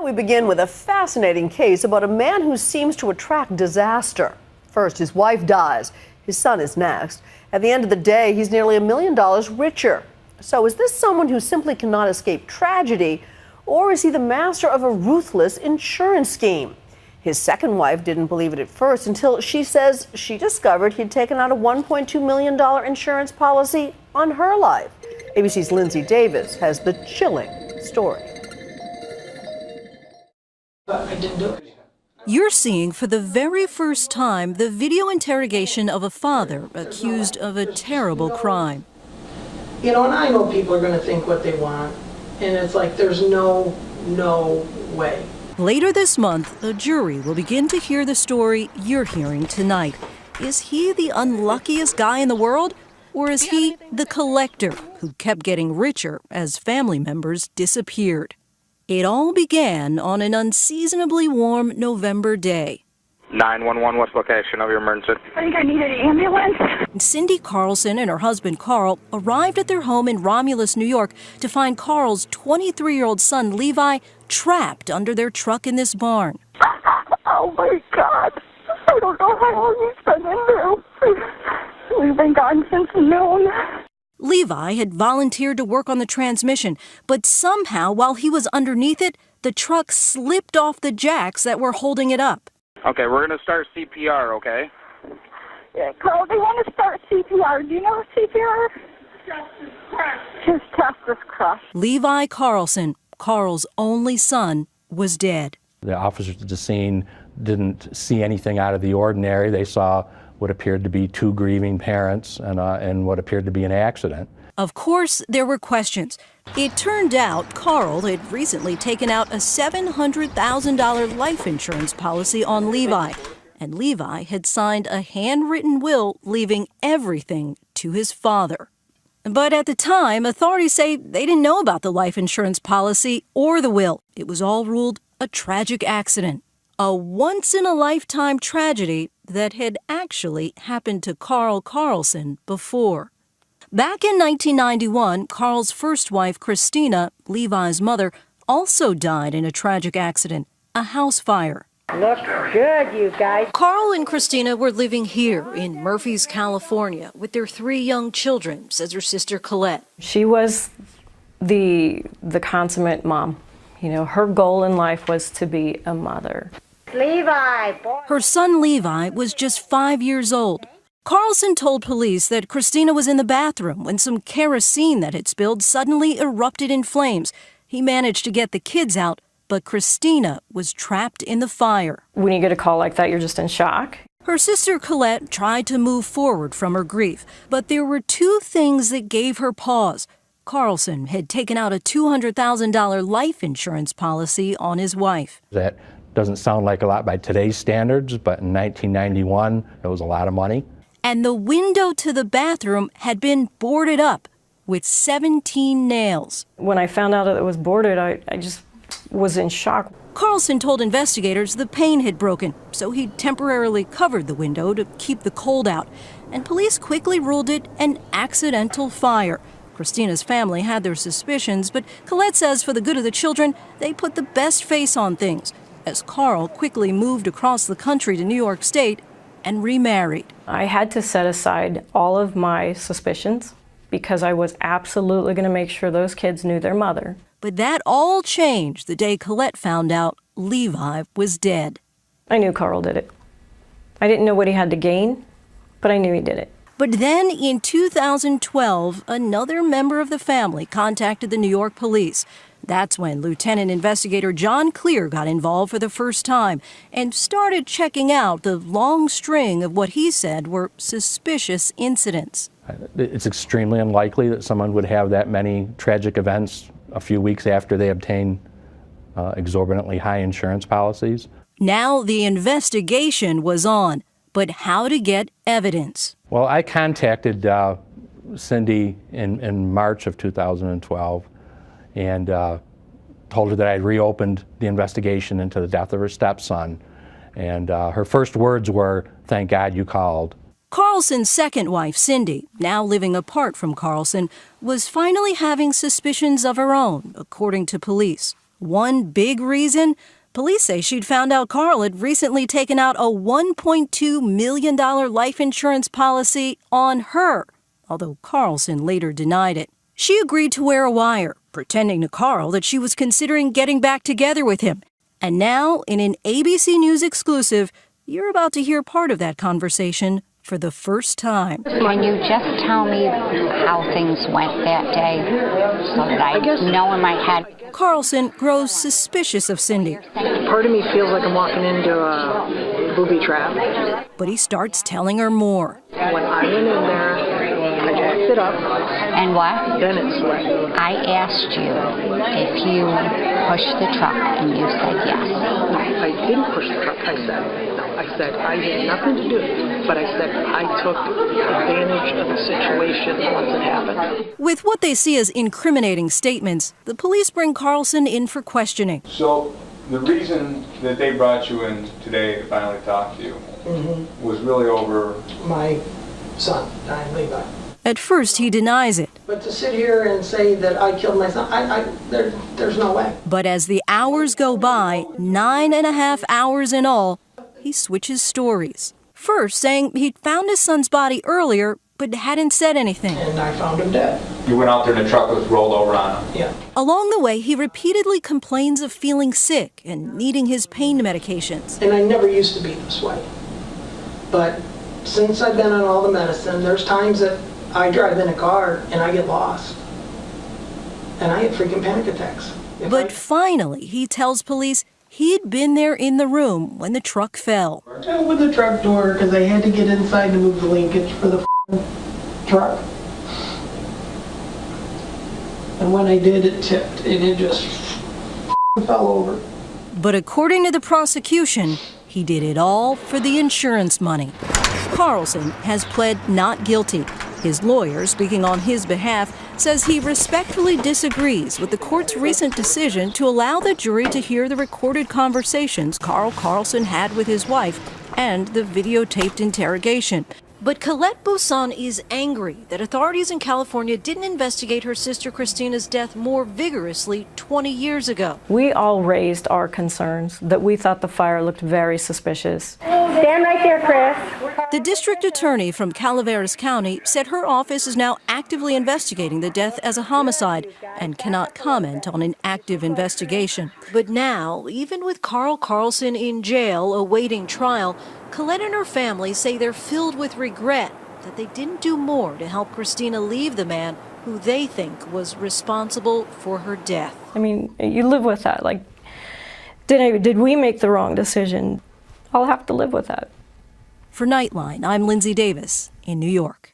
We begin with a fascinating case about a man who seems to attract disaster. First, his wife dies. His son is next. At the end of the day, he's nearly $1 million richer. So is this someone who simply cannot escape tragedy, or is he the master of a ruthless insurance scheme? His second wife didn't believe it at first until she says she discovered he'd taken out a $1.2 million insurance policy on her life. ABC's Lindsay Davis has the chilling story. I didn't do it. You're seeing for the very first time the video interrogation of a father accused of a terrible crime. You know, and I know people are going to think what they want, and it's like there's no way. Later this month, a jury will begin to hear the story you're hearing tonight. Is he the unluckiest guy in the world? Or is he the collector who kept getting richer as family members disappeared? It all began on an unseasonably warm November day. 911, what's location of your emergency? I think I need an ambulance. Cindy Carlson and her husband Carl arrived at their home in Romulus, New York to find Carl's 23-year-old son Levi trapped under their truck in this barn. Oh my God. I don't know how long he's been in there. We've been gone since noon. Levi had volunteered to work on the transmission, but somehow while he was underneath it, the truck slipped off the jacks that were holding it up. Okay, we're going to start CPR, okay? Yeah, Carl, they want to start CPR. Do you know CPR? His chest is crushed. Levi Carlson, Carl's only son, was dead. The officers at the scene didn't see anything out of the ordinary. They saw what appeared to be two grieving parents and what appeared to be an accident. Of course, there were questions. It turned out Carl had recently taken out a $700,000 life insurance policy on Levi, and Levi had signed a handwritten will leaving everything to his father. But at the time, authorities say they didn't know about the life insurance policy or the will. It was all ruled a tragic accident, a once-in-a-lifetime tragedy that had actually happened to Carl Carlson before. Back in 1991, Carl's first wife, Christina, Levi's mother, also died in a tragic accident, a house fire. Looks good, you guys. Carl and Christina were living here in Murphys, California, with their 3 young children, says her sister Colette. She was the consummate mom. You know, her goal in life was to be a mother. Levi, boy. Her son Levi was just 5 years old. Carlson told police that Christina was in the bathroom when some kerosene that had spilled suddenly erupted in flames. He managed to get the kids out, but Christina was trapped in the fire. When you get a call like that, you're just in shock. Her sister Colette tried to move forward from her grief, but there were 2 things that gave her pause. Carlson had taken out a $200,000 life insurance policy on his wife. That doesn't sound like a lot by today's standards, but in 1991, it was a lot of money. And the window to the bathroom had been boarded up with 17 nails. When I found out that it was boarded, I just was in shock. Carlson told investigators the pane had broken, so he temporarily covered the window to keep the cold out. And police quickly ruled it an accidental fire. Christina's family had their suspicions, but Colette says for the good of the children, they put the best face on things, as Carl quickly moved across the country to New York State and remarried. I had to set aside all of my suspicions because I was absolutely going to make sure those kids knew their mother. But that all changed the day Colette found out Levi was dead. I knew Carl did it. I didn't know what he had to gain, but I knew he did it. But then in 2012, another member of the family contacted the New York police. That's when Lieutenant Investigator John Clear got involved for the first time and started checking out the long string of what he said were suspicious incidents. It's extremely unlikely that someone would have that many tragic events a few weeks after they obtain exorbitantly high insurance policies. Now the investigation was on, but how to get evidence? Well, I contacted Cindy in March of 2012 and told her that I'd reopened the investigation into the death of her stepson. And her first words were, "Thank God you called." Carlson's second wife, Cindy, now living apart from Carlson, was finally having suspicions of her own, according to police. One big reason? Police say she'd found out Carl had recently taken out a $1.2 million life insurance policy on her, although Carlson later denied it. She agreed to wear a wire, pretending to Carl that she was considering getting back together with him. And now, in an ABC News exclusive, you're about to hear part of that conversation for the first time. Can you just tell me how things went that day so that I know in my head? Carlson grows suspicious of Cindy. Part of me feels like I'm walking into a booby trap. But he starts telling her more. When I went in there, I jacked it up. And what? Then it's wet. I asked you if you pushed the truck, and you said yes. I didn't push the truck. I said I had nothing to do, but I said I took advantage of the situation once it happened. With what they see as incriminating statements, the police bring Carlson in for questioning. So the reason that they brought you in today to finally talk to you was really over My son, Diane Levi. At first, he denies it. But to sit here and say that I killed my son, there's no way. But as the hours go by, 9.5 hours in all, he switches stories. First, saying he'd found his son's body earlier, but hadn't said anything. And I found him dead. You went out there and the truck was rolled over on him. Yeah. Along the way, he repeatedly complains of feeling sick and needing his pain medications. And I never used to be this way. But since I've been on all the medicine, there's times that I drive in a car and I get lost. And I get freaking panic attacks. But finally, he tells police he'd been there in the room when the truck fell. I opened the truck door because I had to get inside to move the linkage for the truck. And when I did, it tipped and it just fell over. But according to the prosecution, he did it all for the insurance money. Carlson has pled not guilty. His lawyer, speaking on his behalf, says he respectfully disagrees with the court's recent decision to allow the jury to hear the recorded conversations Carl Carlson had with his wife and the videotaped interrogation. But Colette Buisson is angry that authorities in California didn't investigate her sister Christina's death more vigorously 20 years ago. We all raised our concerns that we thought the fire looked very suspicious. Stand right there, Chris. The district attorney from Calaveras County said her office is now actively investigating the death as a homicide and cannot comment on an active investigation. But now, even with Carl Carlson in jail awaiting trial, Colette and her family say they're filled with regret that they didn't do more to help Christina leave the man who they think was responsible for her death. I mean, you live with that. Like, did we make the wrong decision? I'll have to live with that. For Nightline, I'm Lindsay Davis in New York.